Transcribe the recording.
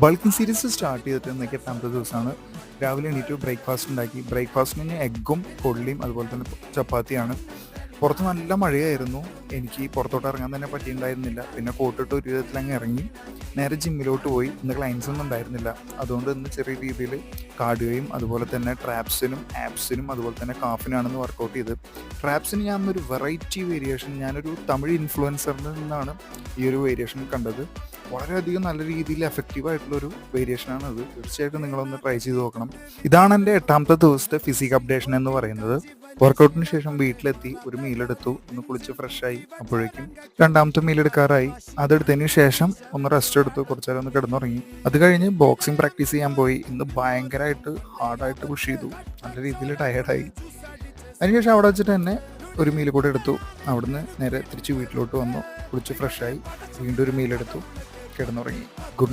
Bulking series start ചെയ്തിട്ട് ഇന്നേക്ക് 8ാമത്തെ ദിവസമാണ്. രാവിലെ എണീറ്റ് ബ്രേക്ക്ഫാസ്റ്റ് ഉണ്ടാക്കി. ബ്രേക്ക്ഫാസ്റ്റിന് എഗ്ഗും കൊള്ളിയും അതുപോലെ തന്നെ ചപ്പാത്തിയാണ്. പുറത്ത് നല്ല മഴയായിരുന്നു. എനിക്ക് പുറത്തോട്ട് ഇറങ്ങാൻ തന്നെ പറ്റിയിട്ടുണ്ടായിരുന്നില്ല. പിന്നെ കോട്ടിട്ട് ഒരു വിധത്തിൽ അങ്ങ് ഇറങ്ങി നേരെ ജിമ്മിലോട്ട് പോയി. ഇന്ന് ക്ലയൻസ് ഒന്നും ഉണ്ടായിരുന്നില്ല. അതുകൊണ്ട് ഇന്ന് ചെറിയ രീതിയിൽ കാർഡിയോയും അതുപോലെ തന്നെ ട്രാപ്സിനും ആപ്സിനും അതുപോലെ തന്നെ കാഫിനാണെന്ന് വർക്കൗട്ട് ചെയ്ത്. ട്രാപ്സിന് ഞാൻ ഒരു വെറൈറ്റി വേരിയേഷൻ, ഞാനൊരു തമിഴ് ഇൻഫ്ലുവൻസറിൽ നിന്നാണ് ഈ ഒരു വേരിയേഷൻ കണ്ടത്. വളരെയധികം നല്ല രീതിയിൽ എഫക്റ്റീവ് ആയിട്ടുള്ളൊരു വേരിയേഷനാണ് അത്. തീർച്ചയായിട്ടും നിങ്ങളൊന്ന് ട്രൈ ചെയ്ത് നോക്കണം. ഇതാണ് എൻ്റെ 8ാമത്തെ ദിവസത്തെ ഫിസിക് അപ്ഡേഷൻ എന്ന് പറയുന്നത്. വർക്കൗട്ടിന് ശേഷം വീട്ടിലെത്തി ഒരു മീലെടുത്തു. ഒന്ന് കുളിച്ച് ഫ്രഷായി. അപ്പോഴേക്കും 2ാമത്തെ മീലെടുക്കാറായി. അതെടുത്തതിന് ശേഷം ഒന്ന് റെസ്റ്റ് എടുത്തു. കുറച്ച് നേരം ഒന്ന് കിടന്നുറങ്ങി. അത് കഴിഞ്ഞ് ബോക്സിംഗ് പ്രാക്ടീസ് ചെയ്യാൻ പോയി. ഇന്ന് ഭയങ്കരമായിട്ട് ഹാർഡായിട്ട് പുഷ് ചെയ്തു. നല്ല രീതിയിൽ ടയേർഡായി. അതിനുശേഷം അവിടെ വെച്ചിട്ട് തന്നെ ഒരു മീൽ കൂടെ എടുത്തു. അവിടുന്ന് നേരെ തിരിച്ച് വീട്ടിലോട്ട് വന്നു. കുളിച്ച് ഫ്രഷായി. വീണ്ടും ഒരു മീലെടുത്തു. കിടന്നുറങ്ങി. Good night.